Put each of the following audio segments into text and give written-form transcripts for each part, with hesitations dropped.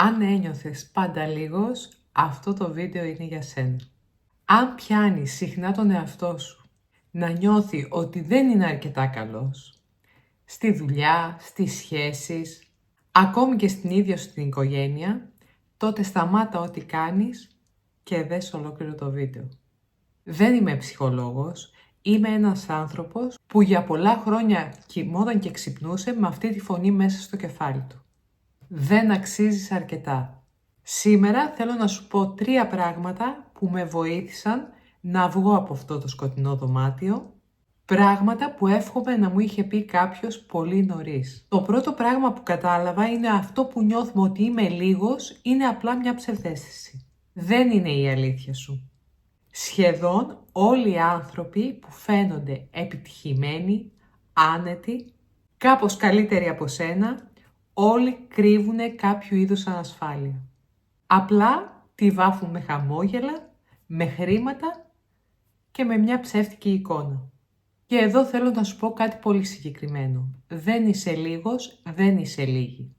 Αν ένιωθες πάντα λίγος, αυτό το βίντεο είναι για σένα. Αν πιάνεις συχνά τον εαυτό σου να νιώθει ότι δεν είναι αρκετά καλός, στη δουλειά, στις σχέσεις, ακόμη και στην ίδια σου την οικογένεια, τότε σταμάτα ό,τι κάνεις και δες ολόκληρο το βίντεο. Δεν είμαι ψυχολόγος, είμαι ένας άνθρωπος που για πολλά χρόνια κοιμόταν και ξυπνούσε με αυτή τη φωνή μέσα στο κεφάλι του. Δεν αξίζεις αρκετά. Σήμερα θέλω να σου πω 3 πράγματα που με βοήθησαν να βγω από αυτό το σκοτεινό δωμάτιο. Πράγματα που εύχομαι να μου είχε πει κάποιος πολύ νωρίς. Το πρώτο πράγμα που κατάλαβα είναι αυτό που νιώθουμε ότι είμαι λίγος είναι απλά μια ψευδαίσθηση. Δεν είναι η αλήθεια σου. Σχεδόν όλοι οι άνθρωποι που φαίνονται επιτυχημένοι, άνετοι, κάπως καλύτεροι από σένα, όλοι κρύβουνε κάποιο είδους ανασφάλεια. Απλά τη βάφουν με χαμόγελα, με χρήματα και με μια ψεύτικη εικόνα. Και εδώ θέλω να σου πω κάτι πολύ συγκεκριμένο. Δεν είσαι λίγος, δεν είσαι λίγη.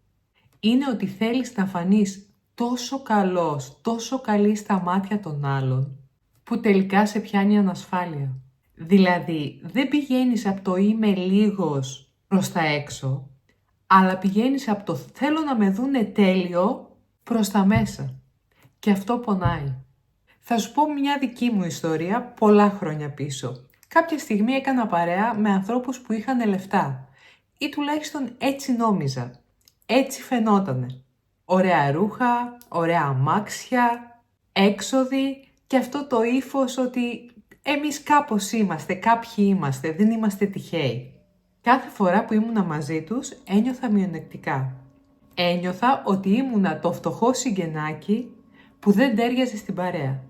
Είναι ότι θέλεις να φανείς τόσο καλός, τόσο καλή στα μάτια των άλλων, που τελικά σε πιάνει ανασφάλεια. Δηλαδή, δεν πηγαίνεις από το είμαι λίγος προς τα έξω, αλλά πηγαίνεις από το θέλω να με δούνε τέλειο προς τα μέσα. Και αυτό πονάει. Θα σου πω μια δική μου ιστορία πολλά χρόνια πίσω. Κάποια στιγμή έκανα παρέα με ανθρώπους που είχαν λεφτά. Ή τουλάχιστον έτσι νόμιζα. Έτσι φαινότανε. Ωραία ρούχα, ωραία αμάξια, έξοδοι και αυτό το ύφος ότι εμείς κάπως είμαστε, κάποιοι είμαστε, δεν είμαστε τυχαίοι. Κάθε φορά που ήμουνα μαζί τους ένιωθα μειονεκτικά. Ένιωθα ότι ήμουνα το φτωχό συγγενάκι που δεν τέριαζε στην παρέα.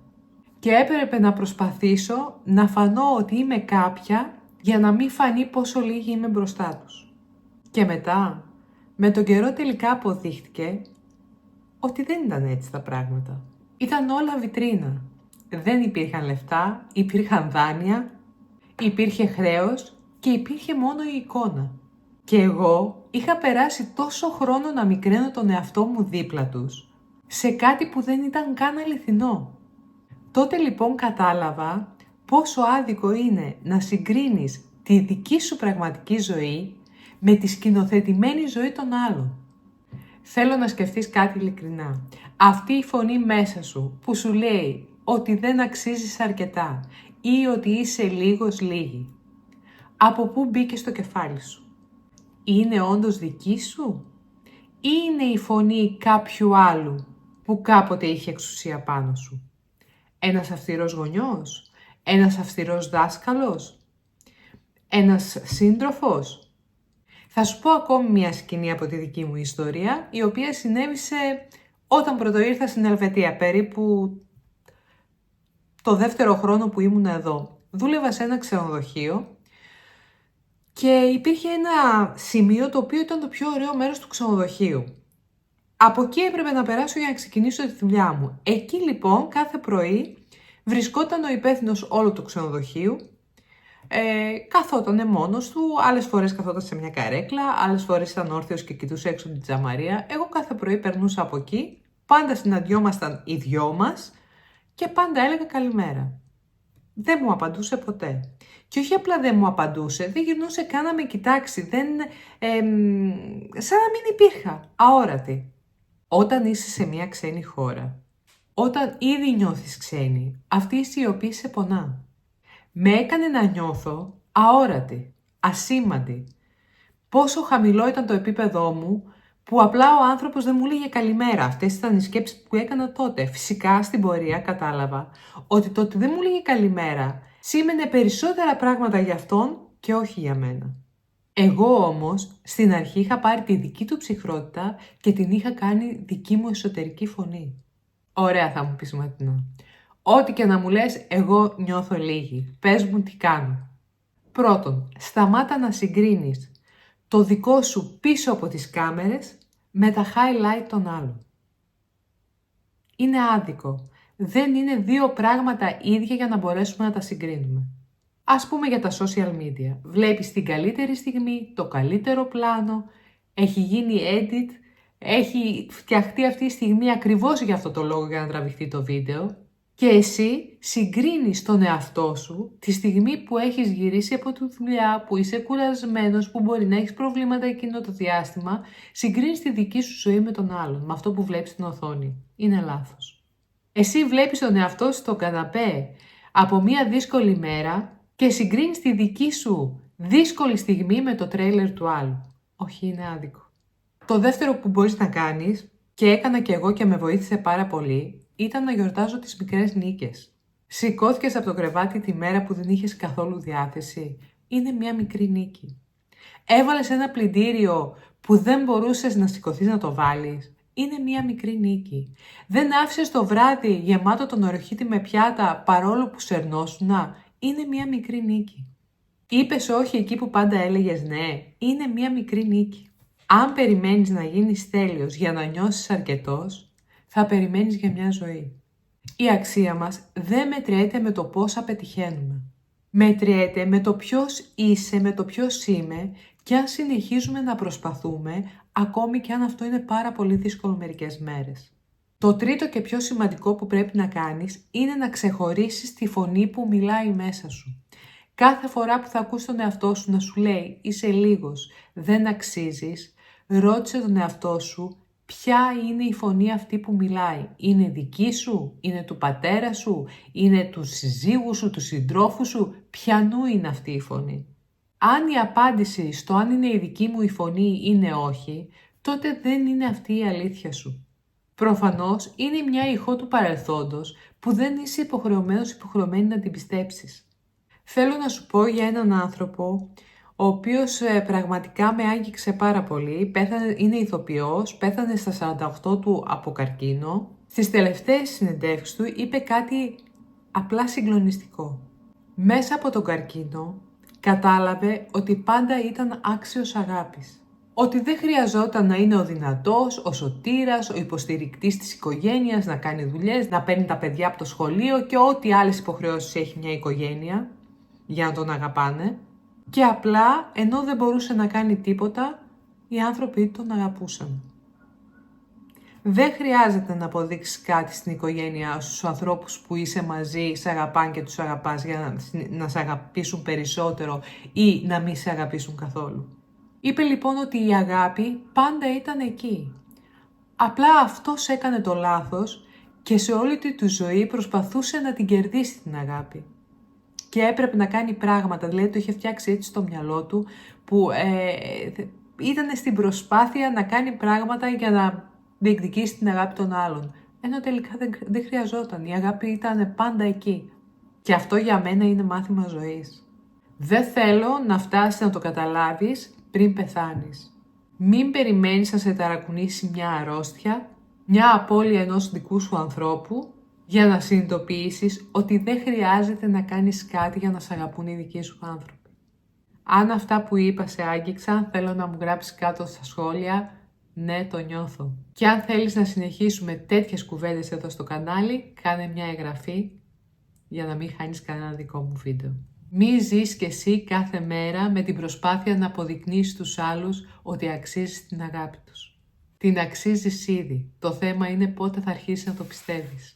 Και έπρεπε να προσπαθήσω να φανώ ότι είμαι κάποια για να μην φανεί πόσο λίγη είμαι μπροστά τους. Και μετά, με τον καιρό τελικά αποδείχτηκε ότι δεν ήταν έτσι τα πράγματα. Ήταν όλα βιτρίνα. Δεν υπήρχαν λεφτά, υπήρχαν δάνεια, υπήρχε χρέος και υπήρχε μόνο η εικόνα. Και εγώ είχα περάσει τόσο χρόνο να μικραίνω τον εαυτό μου δίπλα τους, σε κάτι που δεν ήταν καν αληθινό. Τότε λοιπόν κατάλαβα πόσο άδικο είναι να συγκρίνεις τη δική σου πραγματική ζωή με τη σκηνοθετημένη ζωή των άλλων. Θέλω να σκεφτείς κάτι ειλικρινά. Αυτή η φωνή μέσα σου που σου λέει ότι δεν αξίζεις αρκετά ή ότι είσαι λίγος λίγη. Από πού μπήκε στο κεφάλι σου? Είναι όντως δική σου? Ή είναι η φωνή κάποιου άλλου που κάποτε είχε εξουσία πάνω σου? Ένας αυστηρός γονιός? Ένας αυστηρός δάσκαλος? Ένας σύντροφος? Θα σου πω ακόμη μια σκηνή από τη δική μου ιστορία, η οποία συνέβησε όταν πρωτοήρθα στην Ελβετία, περίπου το δεύτερο χρόνο που ήμουν εδώ. Δούλευα σε ένα ξενοδοχείο και υπήρχε ένα σημείο το οποίο ήταν το πιο ωραίο μέρος του ξενοδοχείου. Από εκεί έπρεπε να περάσω για να ξεκινήσω τη δουλειά μου. Εκεί λοιπόν κάθε πρωί βρισκόταν ο υπεύθυνος όλου του ξενοδοχείου. Καθότανε μόνος του, άλλες φορές καθόταν σε μια καρέκλα, άλλες φορές ήταν όρθιος και κοιτούσε έξω την τζαμαρία. Εγώ κάθε πρωί περνούσα από εκεί, πάντα συναντιόμασταν οι δυο μας και πάντα έλεγα καλημέρα. Δεν μου απαντούσε ποτέ. Και όχι απλά δεν μου απαντούσε, δεν γυρνούσε καν να με κοιτάξει, σαν να μην υπήρχα, αόρατη. Όταν είσαι σε μια ξένη χώρα, όταν ήδη νιώθεις ξένη, αυτή είσαι η οποία σε πονά. Με έκανε να νιώθω αόρατη, ασήμαντη. Πόσο χαμηλό ήταν το επίπεδό μου που απλά ο άνθρωπος δεν μου λέγε καλημέρα. Αυτές ήταν οι σκέψεις που έκανα τότε. Φυσικά στην πορεία κατάλαβα ότι το ότι δεν μου λέγε καλημέρα σήμαινε περισσότερα πράγματα για αυτόν και όχι για μένα. Εγώ όμως στην αρχή είχα πάρει τη δική του ψυχρότητα και την είχα κάνει δική μου εσωτερική φωνή. Ωραία, θα μου πεις Ματινά. Ό,τι και να μου λες, εγώ νιώθω λίγη. Πες μου τι κάνω. Πρώτον, σταμάτα να συγκρίνεις το δικό σου πίσω από τις κάμερες με τα highlight των άλλων. Είναι άδικο. Δεν είναι δύο πράγματα ίδια για να μπορέσουμε να τα συγκρίνουμε. Ας πούμε για τα social media. Βλέπεις την καλύτερη στιγμή, το καλύτερο πλάνο, έχει γίνει edit έχει φτιαχτεί αυτή τη στιγμή ακριβώς για αυτό το λόγο, για να τραβηχτεί το βίντεο. Και εσύ συγκρίνεις τον εαυτό σου τη στιγμή που έχεις γυρίσει από τη δουλειά, που είσαι κουρασμένος, που μπορεί να έχεις προβλήματα εκείνο το διάστημα, συγκρίνεις τη δική σου ζωή με τον άλλον, με αυτό που βλέπεις στην οθόνη. Είναι λάθος. Εσύ βλέπεις τον εαυτό σου στο καναπέ από μια δύσκολη μέρα και συγκρίνεις τη δική σου δύσκολη στιγμή με το τρέιλερ του άλλου. Όχι, είναι άδικο. Το δεύτερο που μπορείς να κάνεις, και έκανα και εγώ και με βοήθησε πάρα πολύ, ήταν να γιορτάζω τις μικρές νίκες. Σηκώθηκες από το κρεβάτι τη μέρα που δεν είχες καθόλου διάθεση. Είναι μια μικρή νίκη. Έβαλες ένα πλυντήριο που δεν μπορούσες να σηκωθείς να το βάλεις. Είναι μια μικρή νίκη. Δεν άφησες το βράδυ γεμάτο τον οροχήτη με πιάτα παρόλο που σερνόσουνα. Είναι μια μικρή νίκη. Είπες όχι εκεί που πάντα έλεγες ναι. Είναι μια μικρή νίκη. Αν περιμένεις να γίνεις τέλειος για να νιώσεις αρκετός, θα περιμένεις για μια ζωή. Η αξία μας δεν μετριέται με το πόσα πετυχαίνουμε. Μετριέται με το ποιος είσαι, με το ποιος είμαι και αν συνεχίζουμε να προσπαθούμε, ακόμη και αν αυτό είναι πάρα πολύ δύσκολο μερικές μέρες. Το τρίτο και πιο σημαντικό που πρέπει να κάνεις είναι να ξεχωρίσεις τη φωνή που μιλάει μέσα σου. Κάθε φορά που θα ακούς τον εαυτό σου να σου λέει «Είσαι λίγος, δεν αξίζεις», ρώτησε τον εαυτό σου ποια είναι η φωνή αυτή που μιλάει. Είναι δική σου, είναι του πατέρα σου, είναι του συζύγου σου, του συντρόφου σου, ποιανού είναι αυτή η φωνή. Αν η απάντηση στο αν είναι η δική μου η φωνή είναι όχι, τότε δεν είναι αυτή η αλήθεια σου. Προφανώς είναι μια ηχό του παρελθόντος που δεν είσαι υποχρεωμένη να την πιστέψεις. Θέλω να σου πω για έναν άνθρωπο ο οποίος πραγματικά με άγγιξε πάρα πολύ, είναι ηθοποιός, πέθανε στα 48 του από καρκίνο. Στις τελευταίες συνεντεύξεις του είπε κάτι απλά συγκλονιστικό. Μέσα από τον καρκίνο κατάλαβε ότι πάντα ήταν άξιος αγάπης. Ότι δεν χρειαζόταν να είναι ο δυνατός, ο σωτήρας, ο υποστηρικτής της οικογένειας, να κάνει δουλειές, να παίρνει τα παιδιά από το σχολείο και ό,τι άλλες υποχρεώσεις έχει μια οικογένεια για να τον αγαπάνε. Και απλά, ενώ δεν μπορούσε να κάνει τίποτα, οι άνθρωποι τον αγαπούσαν. Δεν χρειάζεται να αποδείξεις κάτι στην οικογένειά σου, στους ανθρώπους που είσαι μαζί, σε αγαπάνε και τους αγαπάς για να σε αγαπήσουν περισσότερο ή να μην σε αγαπήσουν καθόλου. Είπε λοιπόν ότι η αγάπη πάντα ήταν εκεί. Απλά αυτός έκανε το λάθος και σε όλη τη ζωή προσπαθούσε να την κερδίσει την αγάπη. Και έπρεπε να κάνει πράγματα, δηλαδή το είχε φτιάξει έτσι στο μυαλό του, που ήταν στην προσπάθεια να κάνει πράγματα για να διεκδικήσει την αγάπη των άλλων. Ενώ τελικά δεν χρειαζόταν, η αγάπη ήταν πάντα εκεί. Και αυτό για μένα είναι μάθημα ζωής. Δεν θέλω να φτάσεις να το καταλάβεις πριν πεθάνεις. Μην περιμένεις να σε ταρακουνήσει μια αρρώστια, μια απώλεια ενός δικού σου ανθρώπου, για να συνειδητοποιήσεις ότι δεν χρειάζεται να κάνεις κάτι για να σε αγαπούν οι δικοί σου άνθρωποι. Αν αυτά που είπα σε άγγιξαν, θέλω να μου γράψεις κάτω στα σχόλια «Ναι, το νιώθω». Και αν θέλεις να συνεχίσουμε τέτοιες κουβέντες εδώ στο κανάλι, κάνε μια εγγραφή για να μην χάνεις κανένα δικό μου βίντεο. Μη ζεις κι εσύ κάθε μέρα με την προσπάθεια να αποδεικνύεις στους άλλους ότι αξίζεις την αγάπη τους. Την αξίζεις ήδη. Το θέμα είναι πότε θα αρχίσεις να το πιστεύεις.